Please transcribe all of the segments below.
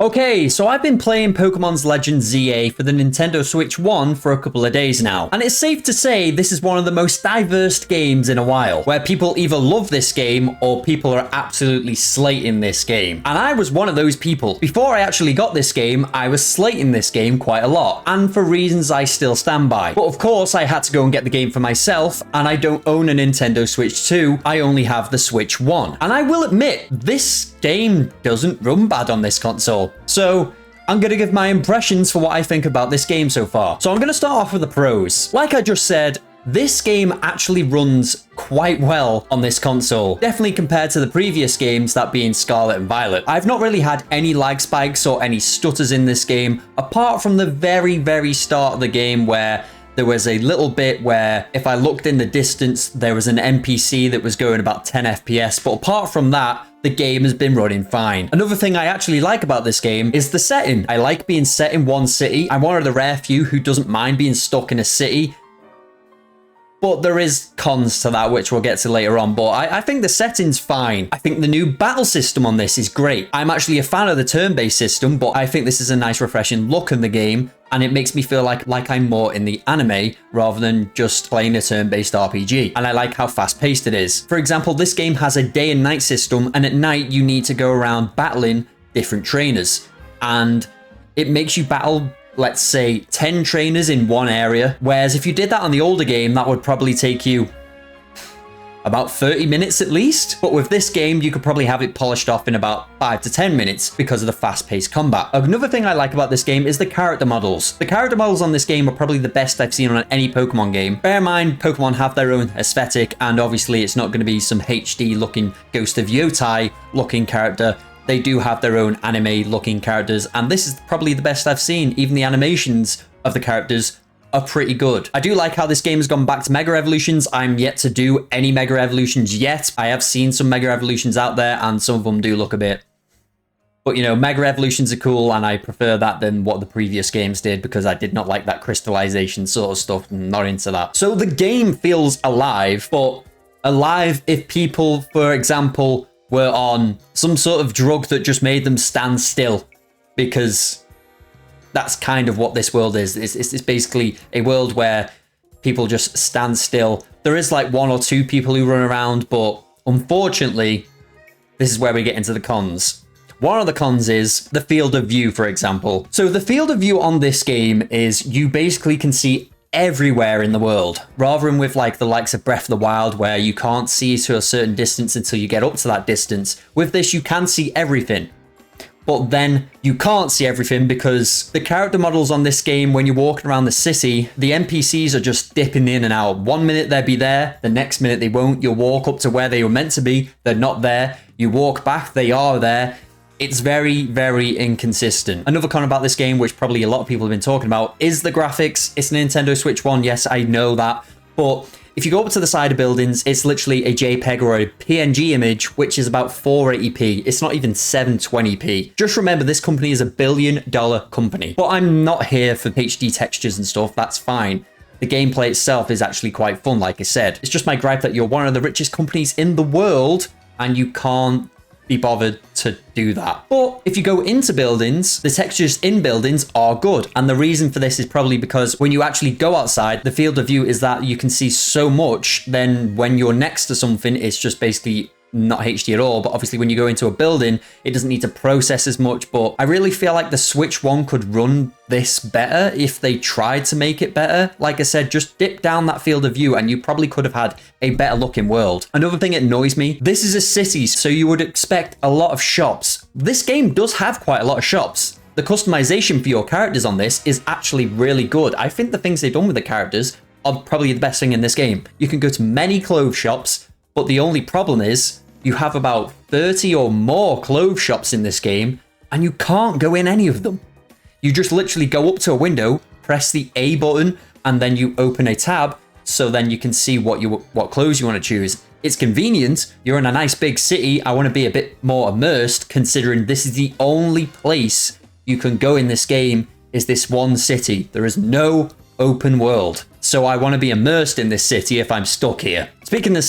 Okay, so I've been playing Pokémon's Legend ZA for the Nintendo Switch 1 for a couple of days now, and it's safe to say this is one of the most diverse games in a while, where people either love this game or people are absolutely slating this game. And I was one of those people. Before I actually got this game, I was slating this game quite a lot, and for reasons I still stand by. But of course, I had to go and get the game for myself, and I don't own a Nintendo Switch 2, I only have the Switch 1. And I will admit, this game doesn't run bad on this console. So I'm going to give my impressions for what I think about this game so far. So I'm going to start off with the pros. Like I just said, this game actually runs quite well on this console, definitely compared to the previous games, that being Scarlet and Violet. I've not really had any lag spikes or any stutters in this game, apart from the very start of the game where there was a little bit where if I looked in the distance, there was an NPC that was going about 10 FPS. But apart from that, the game has been running fine. Another thing I actually like about this game is the setting. I like being set in one city. I'm one of the rare few who doesn't mind being stuck in a city. But there is cons to that, which we'll get to later on. But I think the setting's fine. I think the new battle system on this is great. I'm actually a fan of the turn-based system, but I think this is a nice, refreshing look in the game. And it makes me feel like I'm more in the anime rather than just playing a turn-based RPG. And I like how fast-paced it is. For example, this game has a day and night system, and at night you need to go around battling different trainers. And it makes you battle, let's say, 10 trainers in one area. Whereas if you did that on the older game, that would probably take you about 30 minutes at least. But with this game, you could probably have it polished off in about 5 to 10 minutes because of the fast-paced combat. Another thing I like about this game is the character models. The character models on this game are probably the best I've seen on any Pokemon game. Bear in mind, Pokemon have their own aesthetic, and obviously it's not going to be some HD-looking Ghost of Yotai-looking character. They do have their own anime-looking characters, and this is probably the best I've seen. Even the animations of the characters are pretty good. I do like how this game has gone back to Mega Evolutions. I'm yet to do any Mega Evolutions yet. I have seen some Mega Evolutions out there, and some of them do look a bit... But, you know, Mega Evolutions are cool, and I prefer that than what the previous games did, because I did not like that crystallization sort of stuff. I'm not into that. So the game feels alive, but alive if people, for example, were on some sort of drug that just made them stand still, because that's kind of what this world is. It's basically a world where people just stand still. There is like 1 or 2 people who run around, but unfortunately, this is where we get into the cons. One of the cons is the field of view, for example. So the field of view on this game is you basically can see everywhere in the world, rather than with like the likes of Breath of the Wild, where you can't see to a certain distance until you get up to that distance. With this, you can see everything, but then you can't see everything because the character models on this game, when you're walking around the city, the NPCs are just dipping in and out. One minute they'll be there, the next minute they won't. You'll walk up to where they were meant to be, they're not there. You walk back, they are there. It's very inconsistent. Another con about this game, which probably a lot of people have been talking about, is the graphics. It's a Nintendo Switch 1, yes, I know that. But if you go up to the side of buildings, it's literally a JPEG or a PNG image, which is about 480p. It's not even 720p. Just remember, this company is $1 billion company. But I'm not here for HD textures and stuff, that's fine. The gameplay itself is actually quite fun, like I said. It's just my gripe that you're one of the richest companies in the world, and you can't be bothered to do that. But if you go into buildings, the textures in buildings are good. And the reason for this is probably because when you actually go outside, the field of view is that you can see so much, then when you're next to something, it's just basically not HD at all. But obviously when you go into a building, it doesn't need to process as much. But I really feel like the Switch 1 could run this better if they tried to make it better. Like I said, just dip down that field of view and you probably could have had a better looking world. Another thing that annoys me, this is a city, so you would expect a lot of shops. This game does have quite a lot of shops. The customization for your characters on this is actually really good. I think the things they've done with the characters are probably the best thing in this game. You can go to many clothes shops, but the only problem is you have about 30 or more clothes shops in this game, and you can't go in any of them. You just literally go up to a window, press the A button, and then you open a tab, so then you can see what clothes you want to choose. It's convenient. You're in a nice big city. I want to be a bit more immersed, considering this is the only place you can go in this game, is this one city. There is no open world. So I want to be immersed in this city if I'm stuck here. Speaking of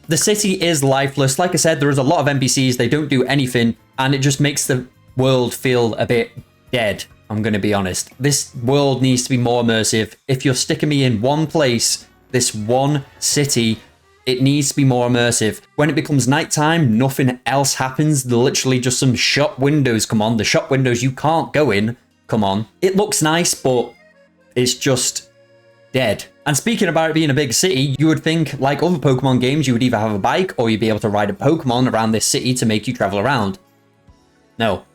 the city is lifeless. Like I said, there is a lot of NPCs. They don't do anything, and it just makes the world feel a bit dead, I'm going to be honest. This world needs to be more immersive. If you're sticking me in one place, this one city, it needs to be more immersive. When it becomes nighttime, nothing else happens. Literally just some shop windows come on. The shop windows you can't go in come on. It looks nice, but it's just dead. And speaking about it being a big city, you would think, like other Pokemon games, you would either have a bike or you'd be able to ride a Pokemon around this city to make you travel around. No,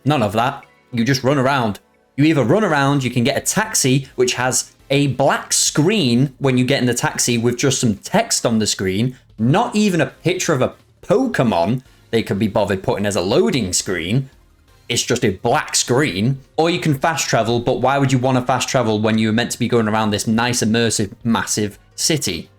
none of that. You just run around. You either run around, you can get a taxi, which has a black screen when you get in the taxi with just some text on the screen, not even a picture of a Pokemon they could be bothered putting as a loading screen. It's just a black screen. Or you can fast travel, but why would you want to fast travel when you were meant to be going around this nice, immersive, massive city?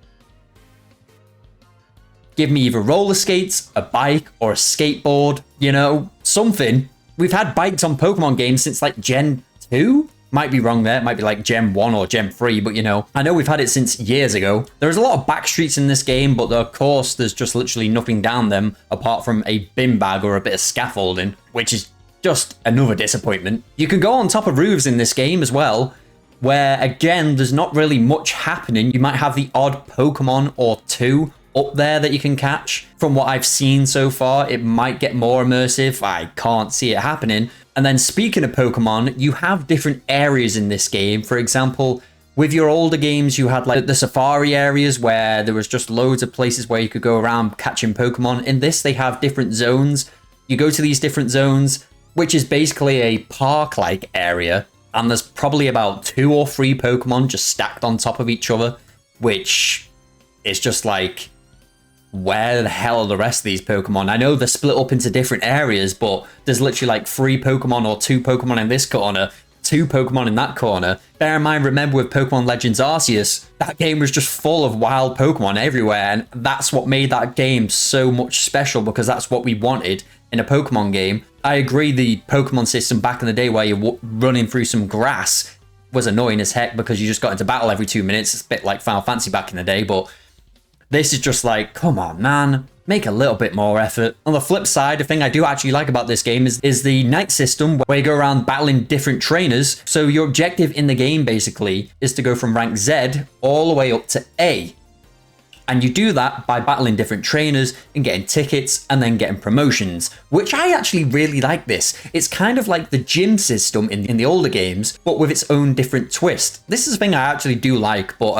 Give me either roller skates, a bike, or a skateboard, you know, something. We've had bikes on Pokemon games since like Gen 2? Might be wrong there, it might be like Gen 1 or Gen 3, but you know, I know we've had it since years ago. There's a lot of back streets in this game, but of course there's just literally nothing down them apart from a bin bag or a bit of scaffolding, which is just another disappointment. You can go on top of roofs in this game as well, where again, there's not really much happening. You might have the odd Pokemon or two up there that you can catch. From what I've seen so far, it might get more immersive. I can't see it happening. And then speaking of Pokemon, you have different areas in this game. For example, with your older games, you had like the safari areas where there was just loads of places where you could go around catching Pokemon. In this, they have different zones. You go to these different zones, which is basically a park-like area. And there's probably about 2 or 3 Pokemon just stacked on top of each other, which is just like, where the hell are the rest of these Pokemon? I know they're split up into different areas, but there's literally like 3 Pokemon or 2 Pokemon in this corner, 2 Pokemon in that corner. Bear in mind, remember with Pokemon Legends Arceus, that game was just full of wild Pokemon everywhere, and that's what made that game so much special, because that's what we wanted in a Pokemon game. I agree, the Pokemon system back in the day where you're running through some grass was annoying as heck because you just got into battle every 2 minutes. It's a bit like Final Fantasy back in the day, but this is just like, come on, man, make a little bit more effort. On the flip side, the thing I do actually like about this game is the night system where you go around battling different trainers. So your objective in the game basically is to go from rank Z all the way up to A. And you do that by battling different trainers and getting tickets and then getting promotions, which I actually really like this. It's kind of like the gym system in the older games, but with its own different twist. This is a thing I actually do like, but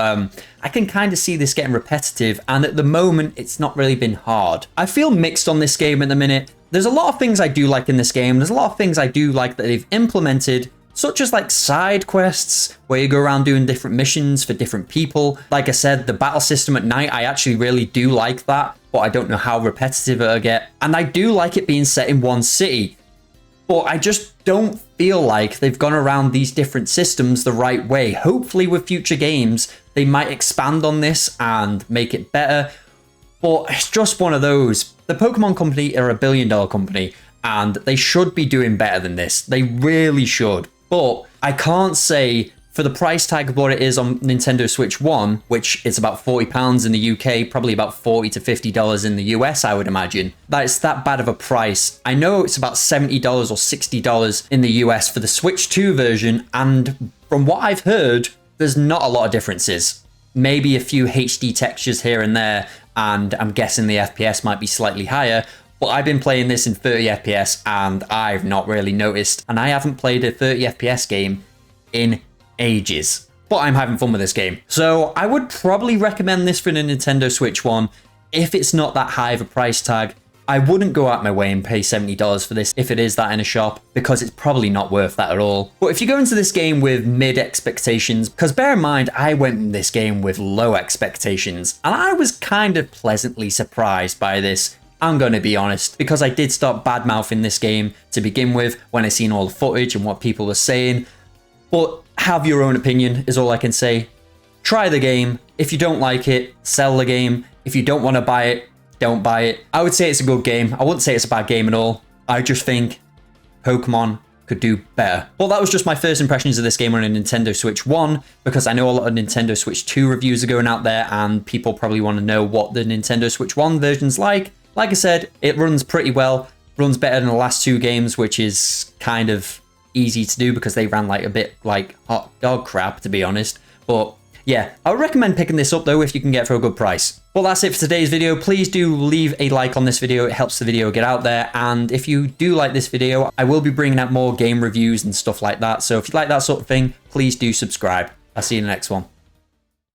I can kind of see this getting repetitive, and at the moment, it's not really been hard. I feel mixed on this game at the minute. There's a lot of things I do like in this game. There's a lot of things I do like that they've implemented, such as like side quests where you go around doing different missions for different people. Like I said, the battle system at night, I actually really do like that, but I don't know how repetitive it'll get. And I do like it being set in one city, but I just don't feel like they've gone around these different systems the right way. Hopefully with future games, they might expand on this and make it better, but it's just one of those. The Pokemon Company are a billion-dollar company, and they should be doing better than this. They really should. But I can't say for the price tag of what it is on Nintendo Switch 1, which is about £40 in the UK, probably about $40 to $50 in the US, I would imagine, that it's that bad of a price. I know it's about $70 or $60 in the US for the Switch 2 version, and from what I've heard, there's not a lot of differences. Maybe a few HD textures here and there, and I'm guessing the FPS might be slightly higher. But I've been playing this in 30 FPS and I've not really noticed. And I haven't played a 30 FPS game in ages. But I'm having fun with this game. So I would probably recommend this for the Nintendo Switch 1 if it's not that high of a price tag. I wouldn't go out my way and pay $70 for this if it is that in a shop, because it's probably not worth that at all. But if you go into this game with mid expectations, because bear in mind, I went in this game with low expectations and I was kind of pleasantly surprised by this. I'm going to be honest, because I did start bad-mouthing this game to begin with when I seen all the footage and what people were saying. But have your own opinion is all I can say. Try the game. If you don't like it, sell the game. If you don't want to buy it, don't buy it. I would say it's a good game. I wouldn't say it's a bad game at all. I just think Pokemon could do better. Well, that was just my first impressions of this game on a Nintendo Switch 1, because I know a lot of Nintendo Switch 2 reviews are going out there and people probably want to know what the Nintendo Switch 1 version's like. Like I said, it runs pretty well. runs better than the last 2 games, which is kind of easy to do because they ran like a bit like hot dog crap, to be honest. But yeah, I would recommend picking this up though if you can get it for a good price. Well, that's it for today's video. Please do leave a like on this video. It helps the video get out there. And if you do like this video, I will be bringing out more game reviews and stuff like that. So if you like that sort of thing, please do subscribe. I'll see you in the next one.